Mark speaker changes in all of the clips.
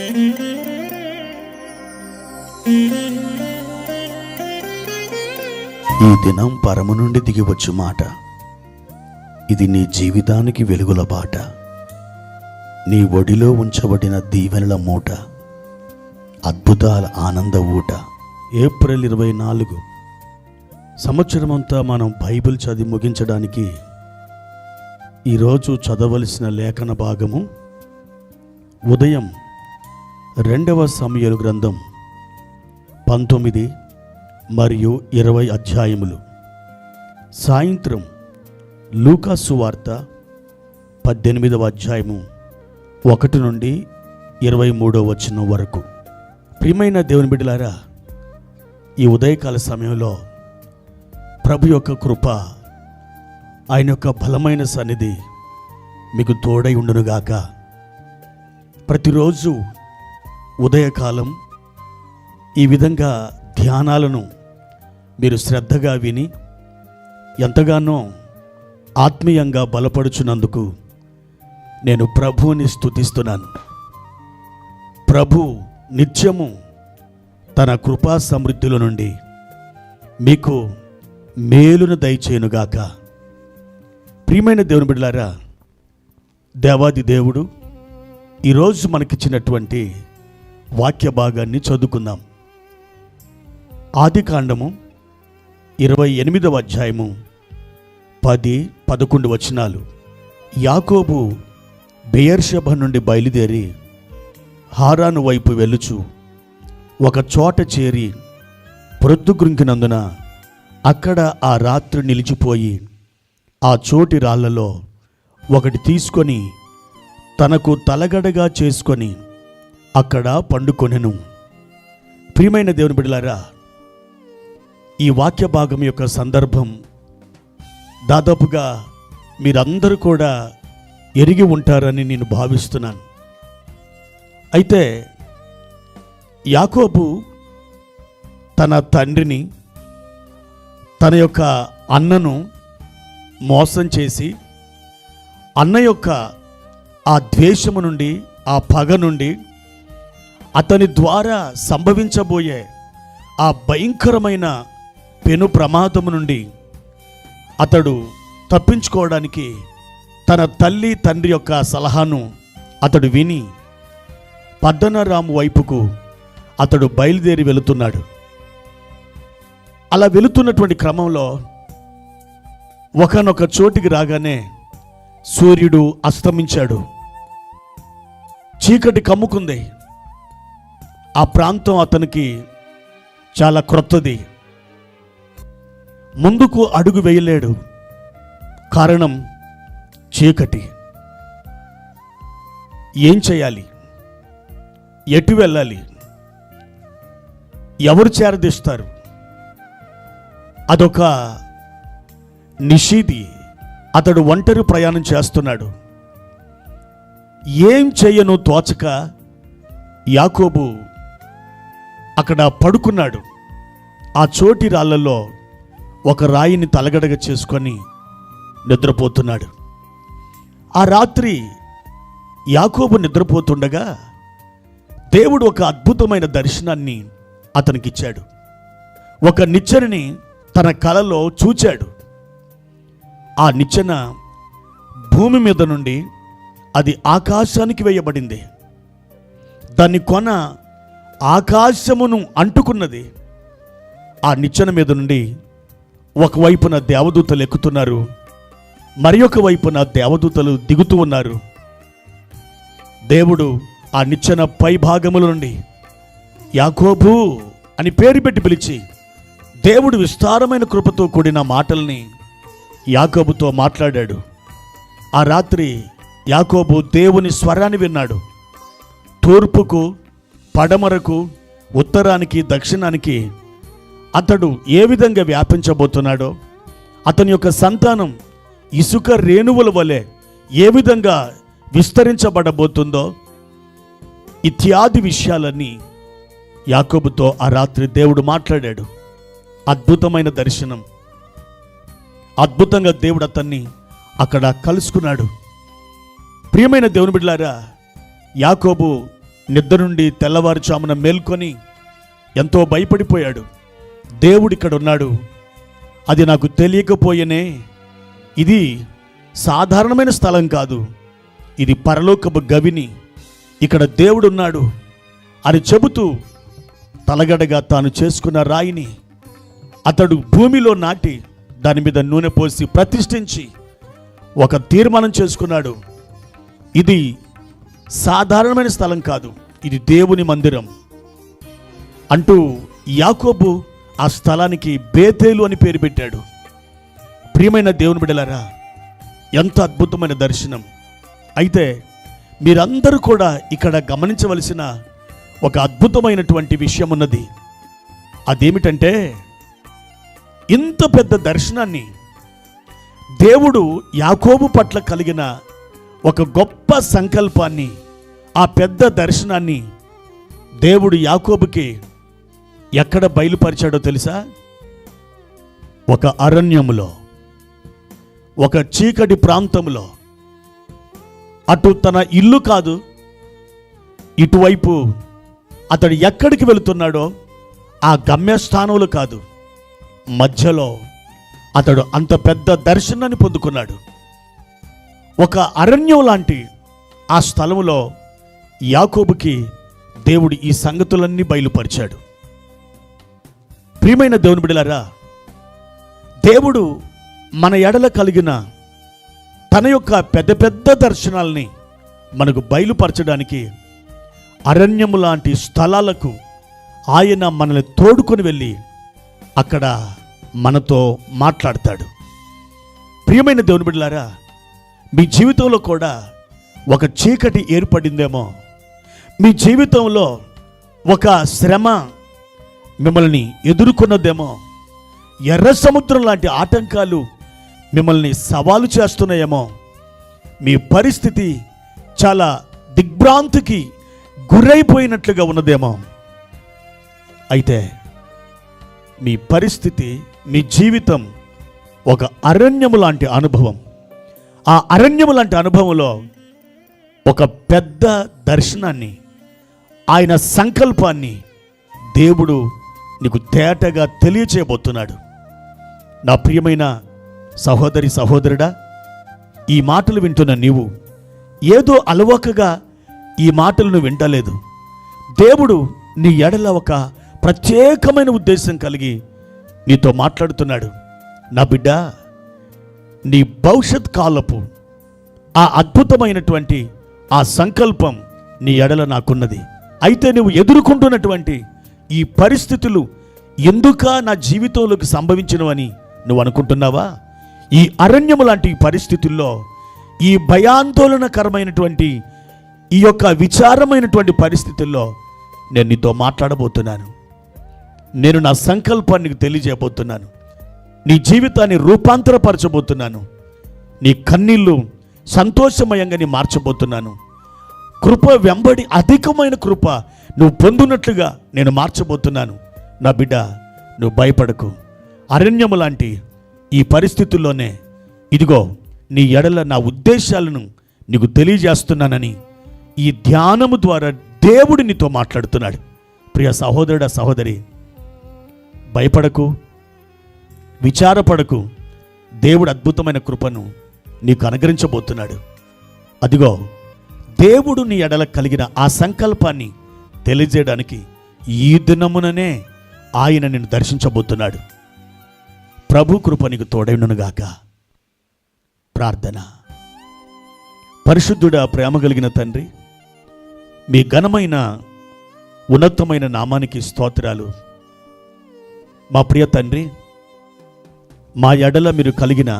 Speaker 1: ఈ దినం పరము నుండి దిగివచ్చు మాట. ఇది నీ జీవితానికి వెలుగుల బాట. నీ ఒడిలో ఉంచబడిన దీవెనల మూట, అద్భుతాల ఆనంద ఊట. ఏప్రిల్ 24 సంవత్సరమంతా మనం బైబిల్ చదివి ముగించడానికి ఈరోజు చదవలసిన లేఖన భాగము ఉదయం 2వ సమూయేలు గ్రంథం 19 మరియు 20 అధ్యాయములు, సాయంత్రం లూకా సువార్త 18వ అధ్యాయము 1 నుండి 23వ వచనం వరకు. ప్రియమైన దేవుని బిడ్డలారా, ఈ ఉదయకాల సమయంలో ప్రభు యొక్క కృప, ఆయన యొక్క బలమైన సన్నిధి మీకు తోడై ఉండునుగాక. ప్రతిరోజు ఉదయకాలం ఈ విధంగా ధ్యానాలను మీరు శ్రద్ధగా విని ఎంతగానో ఆత్మీయంగా బలపడుచున్నందుకు నేను ప్రభువుని స్తుతిస్తున్నాను. ప్రభు నిత్యము తన కృపా సమృద్ధిలో నుండి మీకు మేలును దయచేయునుగాక. ప్రియమైన దేవుని బిడ్డలారా, దేవాది దేవుడు ఈరోజు మనకిచ్చినటువంటి వాక్య భాగాన్ని చదువుకుందాం. ఆదికాండము 28వ అధ్యాయము 10-11 వచనాలు. యాకోబు బెయేర్షెబా నుండి బయలుదేరి హారాను వైపు వెళ్ళుచు ఒక చోట చేరి ప్రొద్దుగుంకినందున అక్కడ ఆ రాత్రి నిలిచిపోయి ఆ చోటి రాళ్లలో ఒకటి తీసుకొని తనకు తలగడగా చేసుకొని అక్కడ పండుకొనెను. ప్రియమైన దేవుని బిడ్డలారా, ఈ వాక్య భాగం యొక్క సందర్భం దాదాపుగా మీరందరూ కూడా ఎరిగి ఉంటారని నేను భావిస్తున్నాను. అయితే యాకోబు తన తండ్రిని, తన యొక్క అన్నను మోసం చేసి అన్న యొక్క ఆ ద్వేషము నుండి, ఆ పగ నుండి, అతని ద్వారా సంభవించబోయే ఆ భయంకరమైన పెను ప్రమాదము నుండి అతడు తప్పించుకోవడానికి తన తల్లి తండ్రి యొక్క సలహాను అతడు విని పద్దనరాము వైపుకు అతడు బయలుదేరి వెళుతున్నాడు. అలా వెళుతున్నటువంటి క్రమంలో ఒకనొక చోటికి రాగానే సూర్యుడు అస్తమించాడు. చీకటి కమ్ముకుంది. ఆ ప్రాంతం అతనికి చాలా క్రొత్తది. ముందుకు అడుగు వేయలేడు. కారణం చీకటి. ఏం చేయాలి? ఎటు వెళ్ళాలి? ఎవరు చేరదీస్తారు? అదొక నిషీది. అతడు ఒంటరి ప్రయాణం చేస్తున్నాడు. ఏం చేయను తోచక యాకోబు అక్కడ పడుకున్నాడు. ఆ చోటి రాళ్లలో ఒక రాయిని తలగడగా చేసుకొని నిద్రపోతున్నాడు. ఆ రాత్రి యాకోబు నిద్రపోతుండగా దేవుడు ఒక అద్భుతమైన దర్శనాన్ని అతనికిచ్చాడు. ఒక నిచ్చెనని తన కలలో చూచాడు. ఆ నిచ్చెన భూమి మీద నుండి అది ఆకాశానికి వేయబడింది. దాని కొన ఆకాశమును అంటుకున్నది. ఆ నిచ్చెన మీద నుండి ఒకవైపున దేవదూతలు ఎక్కుతున్నారు, మరి ఒక వైపున దేవదూతలు దిగుతూ ఉన్నారు. దేవుడు ఆ నిచ్చెన పై భాగముల నుండి యాకోబు అని పేరు పెట్టి పిలిచి దేవుడు విస్తారమైన కృపతో కూడిన మాటల్ని యాకోబుతో మాట్లాడాడు. ఆ రాత్రి యాకోబు దేవుని స్వరాన్ని విన్నాడు. తూర్పుకు, పడమరకు, ఉత్తరానికి, దక్షిణానికి అతడు ఏ విధంగా వ్యాపించబోతున్నాడో, అతని యొక్క సంతానం ఇసుక రేణువుల వలె ఏ విధంగా విస్తరించబడబోతుందో ఇత్యాది విషయాలన్నీ యాకోబుతో ఆ రాత్రి దేవుడు మాట్లాడాడు. అద్భుతమైన దర్శనం. అద్భుతంగా దేవుడు అతన్ని అక్కడ కలుసుకున్నాడు. ప్రియమైన దేవుని బిడ్డలారా, యాకోబు నిద్ర నుండి తెల్లవారుజామున మేల్కొని ఎంతో భయపడిపోయాడు. దేవుడిక్కడ ఉన్నాడు, అది నాకు తెలియకపోయేనే. ఇది సాధారణమైన స్థలం కాదు, ఇది పరలోకపు గవిని, ఇక్కడ దేవుడున్నాడు అని చెబుతూ తలగడగా తాను చేసుకున్న రాయిని అతడు భూమిలో నాటి దాని మీద నూనె పోసి ప్రతిష్ఠించి ఒక తీర్మానం చేసుకున్నాడు. ఇది సాధారణమైన స్థలం కాదు, ఇది దేవుని మందిరం అంటూ యాకోబు ఆ స్థలానికి బేతేలు అని పేరు పెట్టాడు. ప్రియమైన దేవుని బిడ్డలారా, ఎంత అద్భుతమైన దర్శనం! అయితే మీరందరూ కూడా ఇక్కడ గమనించవలసిన ఒక అద్భుతమైనటువంటి విషయం ఉన్నది. అదేమిటంటే, ఇంత పెద్ద దర్శనాన్ని దేవుడు యాకోబు పట్ల కలిగిన ఒక గొప్ప సంకల్పాన్ని, ఆ పెద్ద దర్శనాన్ని దేవుడు యాకోబుకి ఎక్కడ బయలుపరిచాడో తెలుసా? ఒక అరణ్యములో, ఒక చీకటి ప్రాంతంలో. అటు తన ఇల్లు కాదు, ఇటువైపు అతడు ఎక్కడికి వెళుతున్నాడో ఆ గమ్యస్థానంలో కాదు, మధ్యలో అతడు అంత పెద్ద దర్శనాన్ని పొందుకున్నాడు. ఒక అరణ్యం లాంటి ఆ స్థలంలో యాకోబుకి దేవుడు ఈ సంగతులన్నీ బయలుపరిచాడు. ప్రియమైన దేవుని బిడ్డలారా, దేవుడు మన ఎడల కలిగిన తన యొక్క పెద్ద పెద్ద దర్శనాల్ని మనకు బయలుపరచడానికి అరణ్యము లాంటి స్థలాలకు ఆయన మనల్ని తోడుకొని వెళ్ళి అక్కడ మనతో మాట్లాడతాడు. ప్రియమైన దేవుని బిడ్డలారా, మీ జీవితంలో కూడా ఒక చీకటి ఏర్పడిందేమో, మీ జీవితంలో ఒక శ్రమ మిమ్మల్ని ఎదుర్కొన్నదేమో, ఎర్ర సముద్రం లాంటి ఆటంకాలు మిమ్మల్ని సవాలు చేస్తున్నాయేమో, మీ పరిస్థితి చాలా దిగ్భ్రాంతికి గురైపోయినట్లుగా ఉన్నదేమో. అయితే మీ పరిస్థితి, మీ జీవితం ఒక అరణ్యము లాంటి అనుభవం. ఆ అరణ్యము లాంటి అనుభవంలో ఒక పెద్ద దర్శనాన్ని, ఆయన సంకల్పాన్ని దేవుడు నీకు తేటగా తెలియచేయబోతున్నాడు. నా ప్రియమైన సహోదరి సహోదరుడా, ఈ మాటలు వింటున్న నీవు ఏదో అలవోకగా ఈ మాటలను వింటలేదు. దేవుడు నీ ఎడల ఒక ప్రత్యేకమైన ఉద్దేశం కలిగి నీతో మాట్లాడుతున్నాడు. నా బిడ్డ, నీ భవిష్యత్ కాలపు ఆ అద్భుతమైనటువంటి ఆ సంకల్పం నీ ఎడల నాకున్నది. అయితే నువ్వు ఎదుర్కొంటున్నటువంటి ఈ పరిస్థితులు ఎందుకా నా జీవితంలోకి సంభవించినవని నువ్వు అనుకుంటున్నావా? ఈ అరణ్యము లాంటి పరిస్థితుల్లో, ఈ భయాందోళనకరమైనటువంటి ఈ యొక్క విచారమైనటువంటి పరిస్థితుల్లో నేను నీతో మాట్లాడబోతున్నాను. నేను నా సంకల్పాన్ని తెలియజేయబోతున్నాను. నీ జీవితాన్ని రూపాంతరపరచబోతున్నాను. నీ కన్నీళ్ళు సంతోషమయంగా నీ మార్చబోతున్నాను. కృప వెంబడి అధికమైన కృప నువ్వు పొందునట్లుగా నేను మార్చబోతున్నాను. నా బిడ్డ, నువ్వు భయపడకు. అరణ్యము లాంటి ఈ పరిస్థితుల్లోనే ఇదిగో నీ ఎడల నా ఉద్దేశాలను నీకు తెలియజేస్తున్నానని ఈ ధ్యానము ద్వారా దేవుడు నీతో మాట్లాడుతున్నాడు. ప్రియ సహోదరుడా, సహోదరి, భయపడకు, విచారపడకు. దేవుడు అద్భుతమైన కృపను నీకు అనుగ్రహించబోతున్నాడు. అదిగో దేవుడు నీ ఎడల కలిగిన ఆ సంకల్పాన్ని తెలియజేయడానికి ఈ దినముననే ఆయన నిన్ను దర్శించబోతున్నాడు. ప్రభు కృప నీకు తోడైనగాక. ప్రార్థన. పరిశుద్ధుడా, ప్రేమ కలిగిన తండ్రి, మీ ఘనమైన ఉన్నతమైన నామానికి స్తోత్రాలు. మా ప్రియ తండ్రి, మా ఎడల మీరు కలిగిన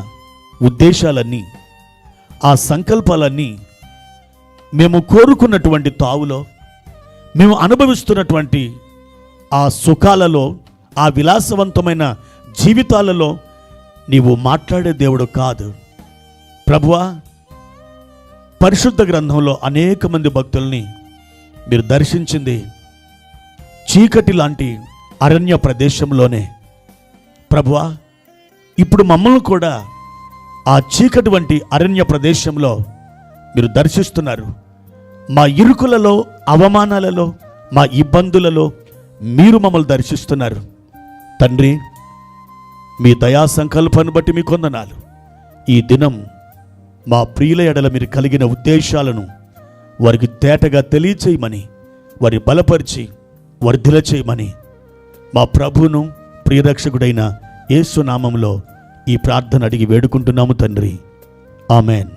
Speaker 1: ఉద్దేశాలన్నీ, ఆ సంకల్పాలన్నీ మేము కోరుకున్నటువంటి తావులో, మేము అనుభవిస్తున్నటువంటి ఆ సుఖాలలో, ఆ విలాసవంతమైన జీవితాలలో నీవు మాట్లాడే దేవుడు కాదు. ప్రభువా, పరిశుద్ధ గ్రంథంలో అనేక మంది భక్తుల్ని మీరు దర్శించింది చీకటి లాంటి అరణ్య ప్రదేశంలోనే. ప్రభువా, ఇప్పుడు మమ్మల్ని కూడా ఆ చీకటి వంటి అరణ్య ప్రదేశంలో మీరు దర్శిస్తున్నారు. మా ఇరుకులలో, అవమానాలలో, మా ఇబ్బందులలో మీరు మమ్మల్ని దర్శిస్తున్నారు తండ్రి. మీ దయా సంకల్పాన్ని బట్టి మీకు వందనాలు. ఈ దినం మా ప్రియుల ఎడల మీరు కలిగిన ఉద్దేశాలను వారికి తేటగా తెలియచేయమని, వారి బలపరిచి వర్ధిల చేయమని మా ప్రభువును ప్రియరక్షకుడైన యేసు నామములో ఈ ప్రార్థన అడిగి వేడుకుంటున్నాము తండ్రి. ఆమెన్.